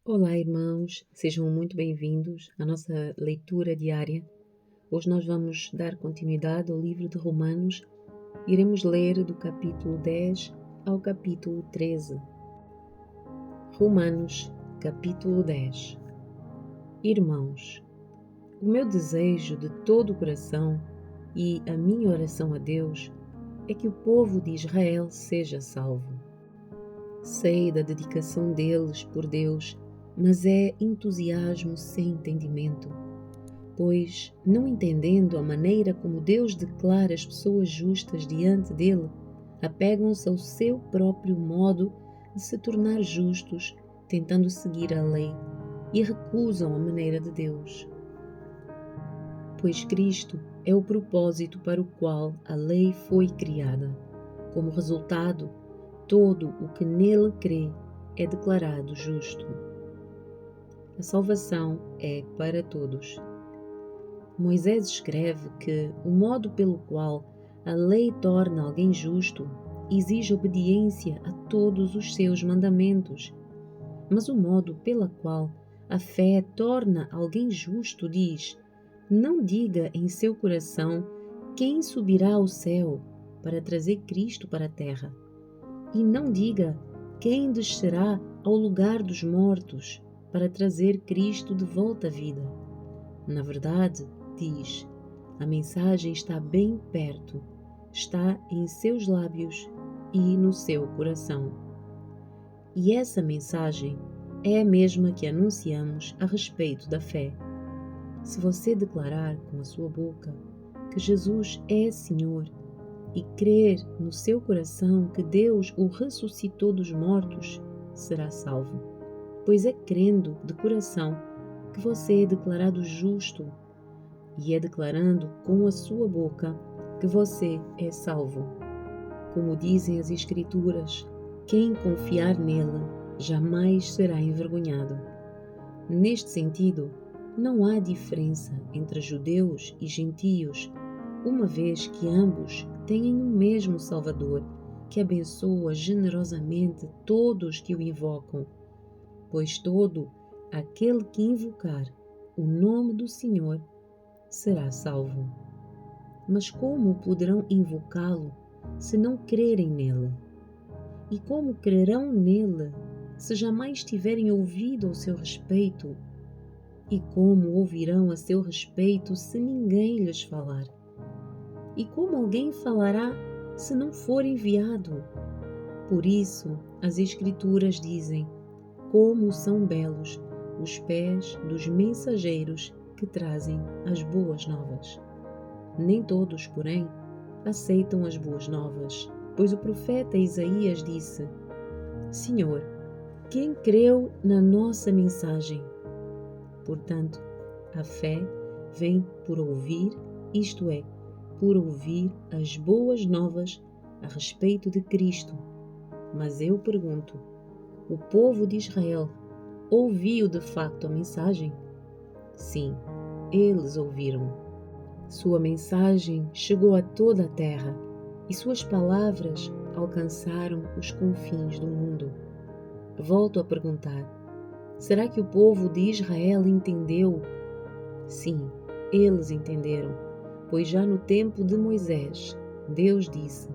Olá, irmãos, sejam muito bem-vindos à nossa leitura diária. Hoje nós vamos dar continuidade ao livro de Romanos. Iremos ler do capítulo 10 ao capítulo 13. Romanos, capítulo 10. Irmãos, o meu desejo de todo o coração e a minha oração a Deus é que o povo de Israel seja salvo. Sei da dedicação deles por Deus, mas é entusiasmo sem entendimento, pois, não entendendo a maneira como Deus declara as pessoas justas diante dele, apegam-se ao seu próprio modo de se tornar justos, tentando seguir a lei, e recusam a maneira de Deus. Pois Cristo é o propósito para o qual a lei foi criada. Como resultado, todo o que nele crê é declarado justo. A salvação é para todos. Moisés escreve que o modo pelo qual a lei torna alguém justo exige obediência a todos os seus mandamentos, mas o modo pela qual a fé torna alguém justo diz: não diga em seu coração quem subirá ao céu para trazer Cristo para a terra, e não diga quem descerá ao lugar dos mortos para trazer Cristo de volta à vida. Na verdade, diz, a mensagem está bem perto, está em seus lábios e no seu coração. E essa mensagem é a mesma que anunciamos a respeito da fé. Se você declarar com a sua boca que Jesus é Senhor e crer no seu coração que Deus o ressuscitou dos mortos, será salvo. Pois é crendo de coração que você é declarado justo, e é declarando com a sua boca que você é salvo. Como dizem as Escrituras, quem confiar nele jamais será envergonhado. Neste sentido, não há diferença entre judeus e gentios, uma vez que ambos têm o mesmo Salvador, que abençoa generosamente todos que o invocam, pois todo aquele que invocar o nome do Senhor será salvo. Mas como poderão invocá-lo se não crerem nele? E como crerão nele se jamais tiverem ouvido ao seu respeito? E como ouvirão a seu respeito se ninguém lhes falar? E como alguém falará se não for enviado? Por isso, as Escrituras dizem: como são belos os pés dos mensageiros que trazem as boas novas. Nem todos, porém, aceitam as boas novas, pois o profeta Isaías disse: Senhor, quem creu na nossa mensagem? Portanto, a fé vem por ouvir, isto é, por ouvir as boas novas a respeito de Cristo. Mas eu pergunto, o povo de Israel ouviu de facto a mensagem? Sim, eles ouviram. Sua mensagem chegou a toda a terra e suas palavras alcançaram os confins do mundo. Volto a perguntar, será que o povo de Israel entendeu? Sim, eles entenderam, pois já no tempo de Moisés, Deus disse: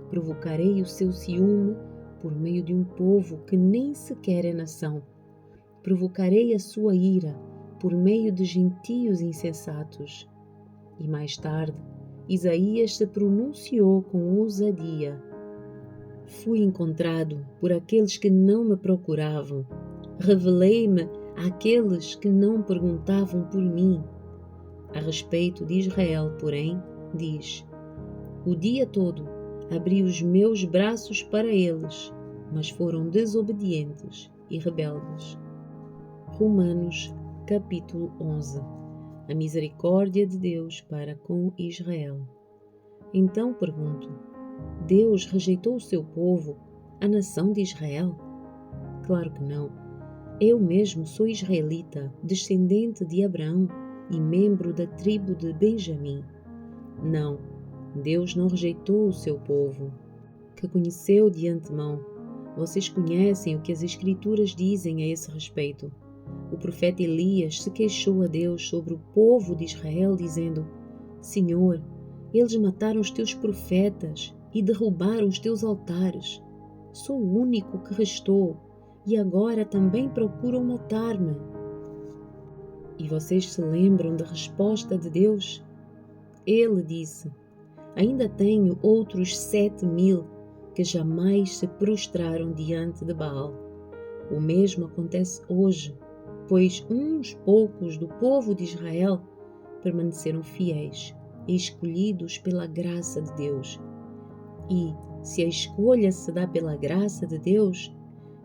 provocarei o seu ciúme por meio de um povo que nem sequer é nação. Provocarei a sua ira por meio de gentios insensatos. E mais tarde, Isaías se pronunciou com ousadia: fui encontrado por aqueles que não me procuravam. Revelei-me àqueles que não perguntavam por mim. A respeito de Israel, porém, diz: o dia todo abri os meus braços para eles, mas foram desobedientes e rebeldes. Romanos, capítulo 11. A misericórdia de Deus para com Israel. Então pergunto, Deus rejeitou o seu povo, a nação de Israel? Claro que não. Eu mesmo sou israelita, descendente de Abraão e membro da tribo de Benjamim. Não, Deus não rejeitou o seu povo, que conheceu de antemão, Vocês conhecem o que as Escrituras dizem a esse respeito. O profeta Elias se queixou a Deus sobre o povo de Israel, dizendo: Senhor, eles mataram os teus profetas e derrubaram os teus altares. Sou o único que restou e agora também procuram matar-me. E vocês se lembram da resposta de Deus? Ele disse: Ainda tenho outros 7.000 que jamais se prostraram diante de Baal. O mesmo acontece hoje, pois uns poucos do povo de Israel permaneceram fiéis e escolhidos pela graça de Deus. E, se a escolha se dá pela graça de Deus,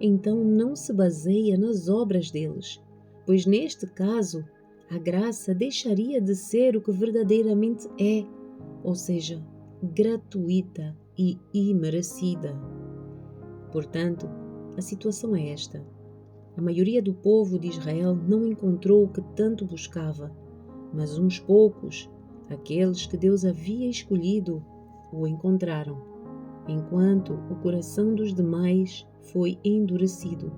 então não se baseia nas obras deles, pois neste caso a graça deixaria de ser o que verdadeiramente é, ou seja, gratuita e imerecida. Portanto, a situação é esta. A maioria do povo de Israel não encontrou o que tanto buscava, mas uns poucos, aqueles que Deus havia escolhido, o encontraram, enquanto o coração dos demais foi endurecido.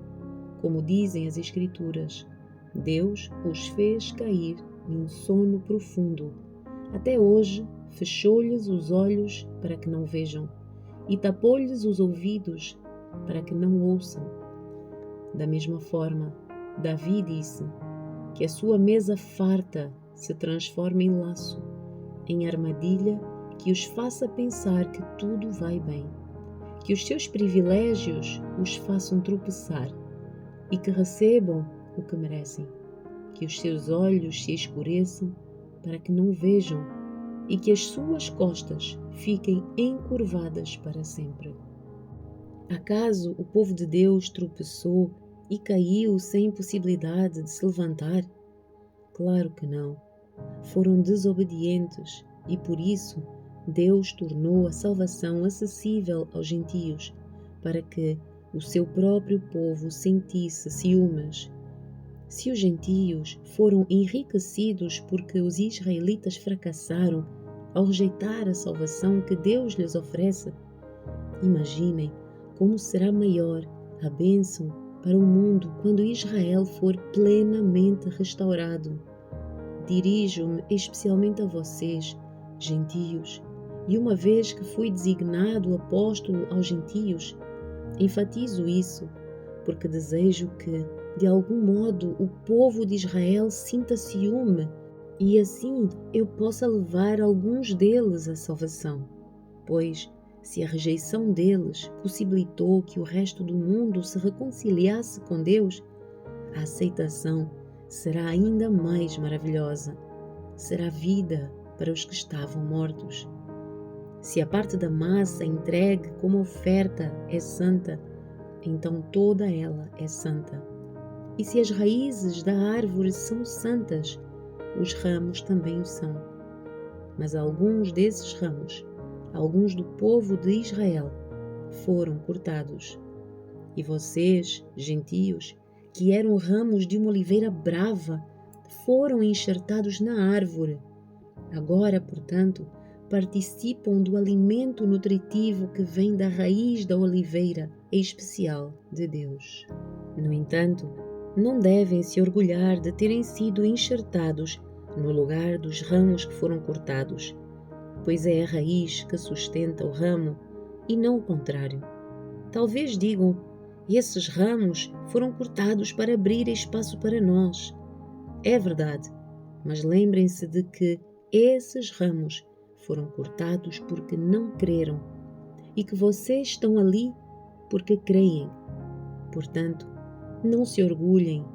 Como dizem as Escrituras, Deus os fez cair em sono profundo. Até hoje, fechou-lhes os olhos para que não vejam e tapou-lhes os ouvidos para que não ouçam. Da mesma forma, Davi disse que a sua mesa farta se transforme em laço, em armadilha que os faça pensar que tudo vai bem, que os seus privilégios os façam tropeçar e que recebam o que merecem, que os seus olhos se escureçam para que não vejam e que as suas costas fiquem encurvadas para sempre. Acaso o povo de Deus tropeçou e caiu sem possibilidade de se levantar? Claro que não. Foram desobedientes e por isso Deus tornou a salvação acessível aos gentios, para que o seu próprio povo sentisse ciúmes. Se os gentios foram enriquecidos porque os israelitas fracassaram ao rejeitar a salvação que Deus lhes oferece, imaginem como será maior a bênção para o mundo quando Israel for plenamente restaurado. Dirijo-me especialmente a vocês, gentios, e uma vez que fui designado apóstolo aos gentios, enfatizo isso, porque desejo que, de algum modo, o povo de Israel sinta ciúme e assim eu possa levar alguns deles à salvação, pois, se a rejeição deles possibilitou que o resto do mundo se reconciliasse com Deus, a aceitação será ainda mais maravilhosa. Será vida para os que estavam mortos. Se a parte da massa entregue como oferta é santa, então toda ela é santa. E se as raízes da árvore são santas, os ramos também o são. Mas alguns desses ramos, alguns do povo de Israel, foram cortados. E vocês, gentios, que eram ramos de uma oliveira brava, foram enxertados na árvore. Agora, portanto, participam do alimento nutritivo que vem da raiz da oliveira especial de Deus. No entanto, não devem se orgulhar de terem sido enxertados no lugar dos ramos que foram cortados, pois é a raiz que sustenta o ramo e não o contrário. Talvez digam: esses ramos foram cortados para abrir espaço para nós. É verdade, mas lembrem-se de que esses ramos foram cortados porque não creram e que vocês estão ali porque creem. Portanto, não se orgulhem,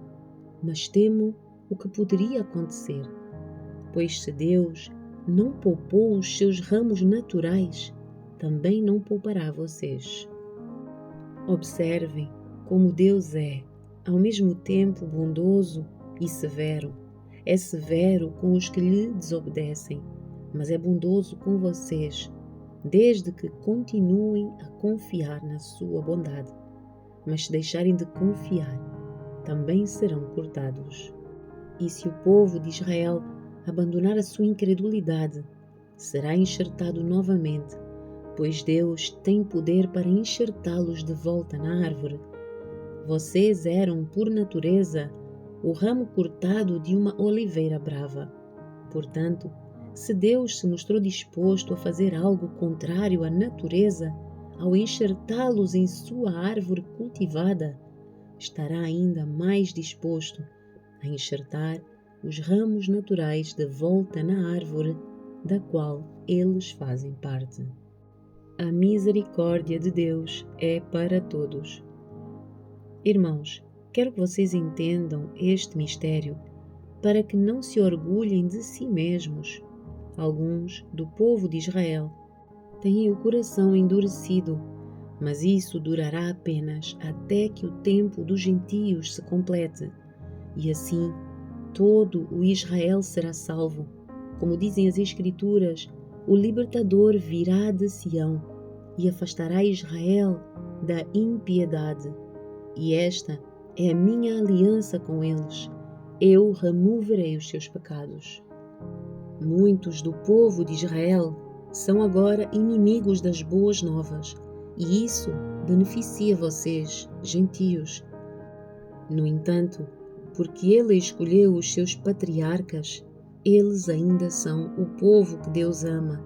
mas temam o que poderia acontecer, pois se Deus não poupou os seus ramos naturais, também não poupará vocês. Observem como Deus é, ao mesmo tempo bondoso e severo. É severo com os que lhe desobedecem, mas é bondoso com vocês, desde que continuem a confiar na sua bondade. Mas se deixarem de confiar, também serão cortados. E se o povo de Israel abandonar a sua incredulidade, será enxertado novamente, pois Deus tem poder para enxertá-los de volta na árvore. Vocês eram, por natureza, o ramo cortado de uma oliveira brava. Portanto, se Deus se mostrou disposto a fazer algo contrário à natureza, ao enxertá-los em sua árvore cultivada, estará ainda mais disposto a enxertar os ramos naturais de volta na árvore da qual eles fazem parte. A misericórdia de Deus é para todos. Irmãos, quero que vocês entendam este mistério para que não se orgulhem de si mesmos. Alguns do povo de Israel têm o coração endurecido, mas isso durará apenas até que o tempo dos gentios se complete, e assim todo o Israel será salvo. Como dizem as Escrituras, o libertador virá de Sião e afastará Israel da impiedade. E esta é a minha aliança com eles. Eu removerei os seus pecados. Muitos do povo de Israel são agora inimigos das boas novas, e isso beneficia vocês, gentios. No entanto, porque ele escolheu os seus patriarcas, eles ainda são o povo que Deus ama,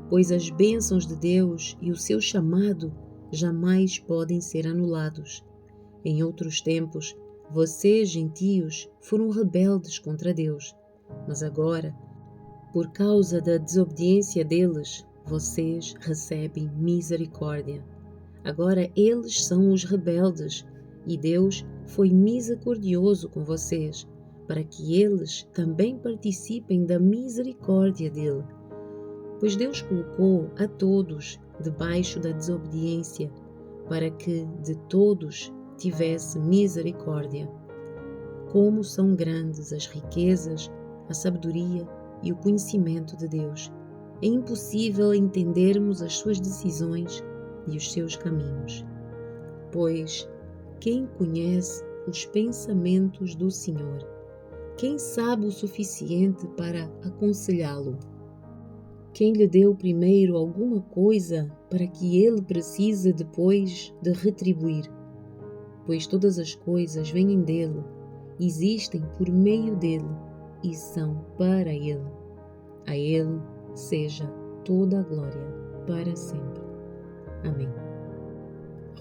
pois as bênçãos de Deus e o seu chamado jamais podem ser anulados. Em outros tempos, vocês, gentios, foram rebeldes contra Deus, mas agora, por causa da desobediência deles, vocês recebem misericórdia. Agora eles são os rebeldes e Deus foi misericordioso com vocês, para que eles também participem da misericórdia dele. Pois Deus colocou a todos debaixo da desobediência, para que de todos tivesse misericórdia. Como são grandes as riquezas, a sabedoria e o conhecimento de Deus! É impossível entendermos as suas decisões e os seus caminhos. Pois quem conhece os pensamentos do Senhor? Quem sabe o suficiente para aconselhá-lo? Quem lhe deu primeiro alguma coisa para que ele precise depois de retribuir? Pois todas as coisas vêm dele, existem por meio dele e são para ele. A ele seja toda a glória para sempre. Amém.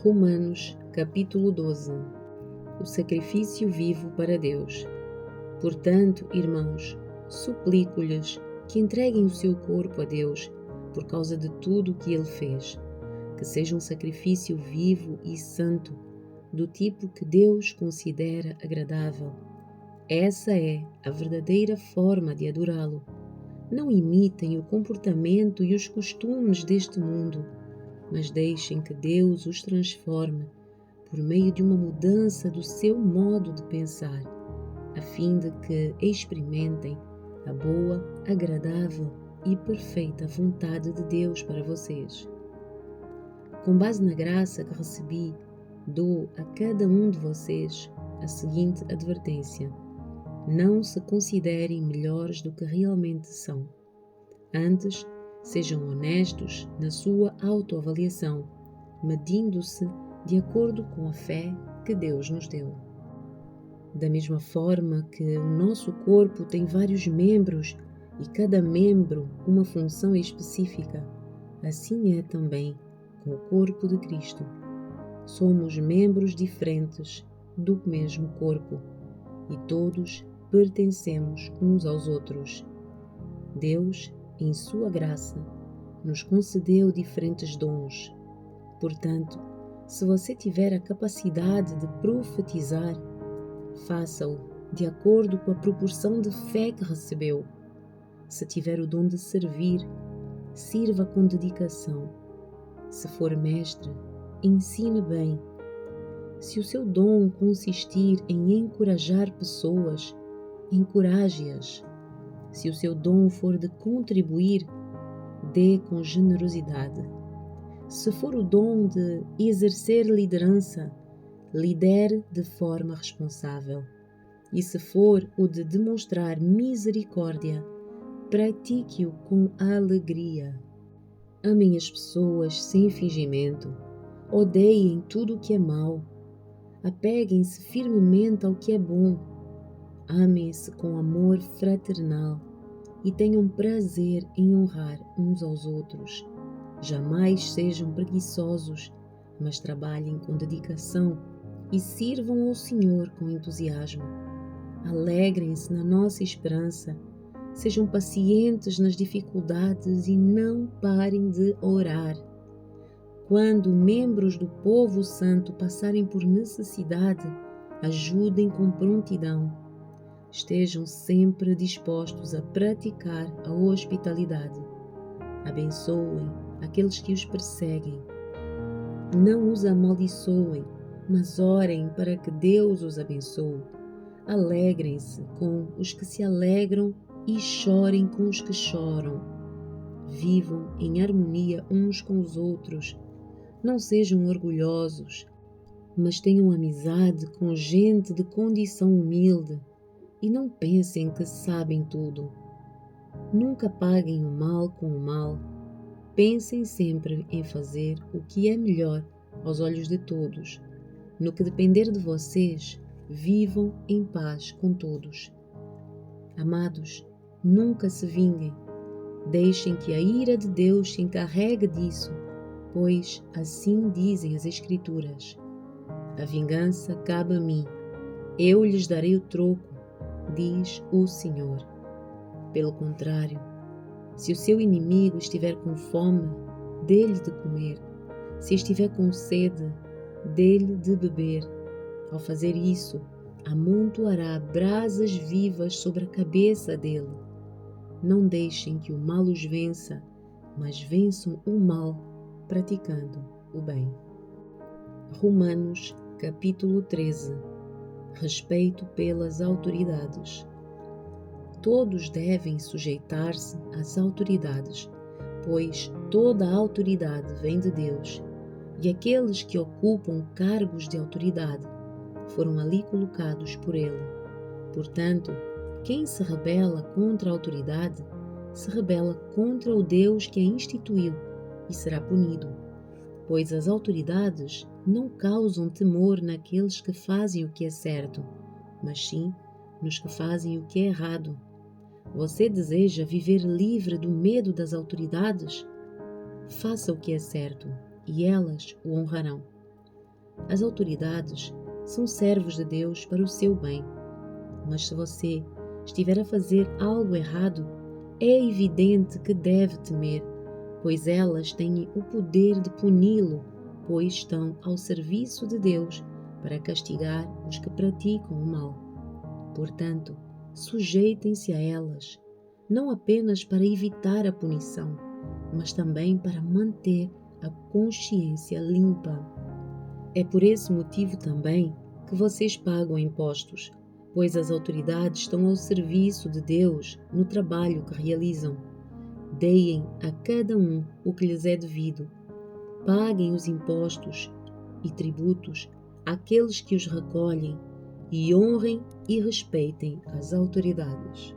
Romanos, capítulo 12. O sacrifício vivo para Deus. Portanto, irmãos, suplico-lhes que entreguem o seu corpo a Deus por causa de tudo o que ele fez, que seja um sacrifício vivo e santo, do tipo que Deus considera agradável. Essa é a verdadeira forma de adorá-lo. Não imitem o comportamento e os costumes deste mundo, mas deixem que Deus os transforme por meio de uma mudança do seu modo de pensar, a fim de que experimentem a boa, agradável e perfeita vontade de Deus para vocês. Com base na graça que recebi, dou a cada um de vocês a seguinte advertência: não se considerem melhores do que realmente são. Antes, sejam honestos na sua autoavaliação, medindo-se de acordo com a fé que Deus nos deu. Da mesma forma que o nosso corpo tem vários membros e cada membro uma função específica, assim é também com o corpo de Cristo. Somos membros diferentes do mesmo corpo e todos pertencemos uns aos outros. Deus, em sua graça, nos concedeu diferentes dons. Portanto, se você tiver a capacidade de profetizar, faça-o de acordo com a proporção de fé que recebeu. Se tiver o dom de servir, sirva com dedicação. Se for mestre, ensine bem. Se o seu dom consistir em encorajar pessoas, encoraje-as. Se o seu dom for de contribuir, dê com generosidade. Se for o dom de exercer liderança, lidere de forma responsável. E se for o de demonstrar misericórdia, pratique-o com alegria. Amem as pessoas sem fingimento. Odeiem tudo o que é mau. Apeguem-se firmemente ao que é bom. Amem-se com amor fraternal e tenham prazer em honrar uns aos outros. Jamais sejam preguiçosos, mas trabalhem com dedicação e sirvam ao Senhor com entusiasmo. Alegrem-se na nossa esperança. Sejam pacientes nas dificuldades e não parem de orar. Quando membros do povo santo passarem por necessidade, ajudem com prontidão. Estejam sempre dispostos a praticar a hospitalidade. Abençoem aqueles que os perseguem. Não os amaldiçoem, mas orem para que Deus os abençoe. Alegrem-se com os que se alegram e chorem com os que choram. Vivam em harmonia uns com os outros. Não sejam orgulhosos, mas tenham amizade com gente de condição humilde e não pensem que sabem tudo. Nunca paguem o mal com o mal. Pensem sempre em fazer o que é melhor aos olhos de todos. No que depender de vocês, vivam em paz com todos. Amados, nunca se vinguem. Deixem que a ira de Deus se encarregue disso, pois assim dizem as Escrituras. A vingança cabe a mim. Eu lhes darei o troco, diz o Senhor. Pelo contrário, se o seu inimigo estiver com fome, dê-lhe de comer. Se estiver com sede, dê-lhe de beber. Ao fazer isso, amontoará brasas vivas sobre a cabeça dele. Não deixem que o mal os vença, mas vençam o mal praticando o bem. Romanos, capítulo 13. Respeito pelas autoridades. Todos devem sujeitar-se às autoridades, pois toda a autoridade vem de Deus, e aqueles que ocupam cargos de autoridade foram ali colocados por Ele. Portanto, quem se rebela contra a autoridade, se rebela contra o Deus que a instituiu e será punido, pois as autoridades não causam temor naqueles que fazem o que é certo, mas sim nos que fazem o que é errado. Você deseja viver livre do medo das autoridades? Faça o que é certo e elas o honrarão. As autoridades são servos de Deus para o seu bem, mas se você estiver a fazer algo errado, é evidente que deve temer, pois elas têm o poder de puni-lo, pois estão ao serviço de Deus para castigar os que praticam o mal. Portanto, sujeitem-se a elas, não apenas para evitar a punição, mas também para manter a consciência limpa. É por esse motivo também que vocês pagam impostos, pois as autoridades estão ao serviço de Deus no trabalho que realizam. Deem a cada um o que lhes é devido. Paguem os impostos e tributos àqueles que os recolhem e honrem e respeitem as autoridades.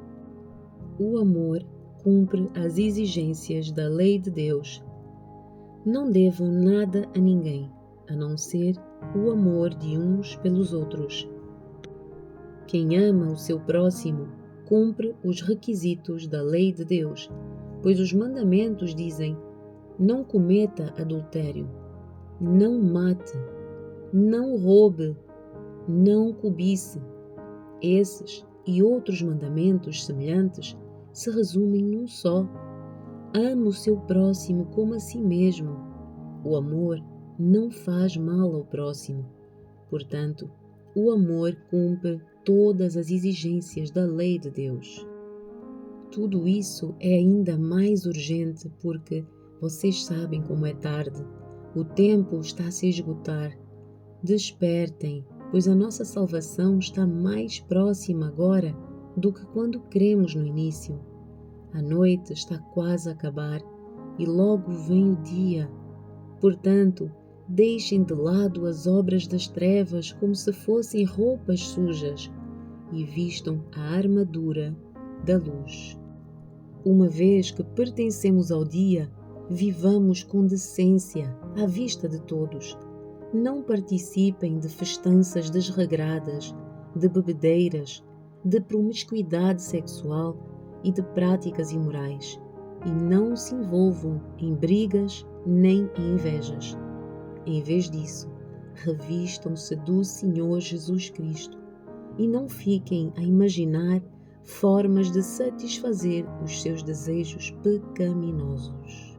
O amor cumpre as exigências da lei de Deus. Não devam nada a ninguém, a não ser o amor de uns pelos outros. Quem ama o seu próximo cumpre os requisitos da lei de Deus, pois os mandamentos dizem: não cometa adultério, não mate, não roube, não cobice. Esses e outros mandamentos semelhantes se resumem num só: ama o seu próximo como a si mesmo. O amor não faz mal ao próximo. Portanto, o amor cumpre todas as exigências da lei de Deus. Tudo isso é ainda mais urgente porque vocês sabem como é tarde. O tempo está a se esgotar. Despertem, pois a nossa salvação está mais próxima agora do que quando cremos no início. A noite está quase a acabar e logo vem o dia. Portanto, deixem de lado as obras das trevas como se fossem roupas sujas e vistam a armadura da luz. Uma vez que pertencemos ao dia, Vivamos com decência à vista de todos. Não participem de festanças desregradas, de bebedeiras, de promiscuidade sexual e de práticas imorais. E não se envolvam em brigas nem em invejas. Em vez disso, revistam-se do Senhor Jesus Cristo e não fiquem a imaginar formas de satisfazer os seus desejos pecaminosos.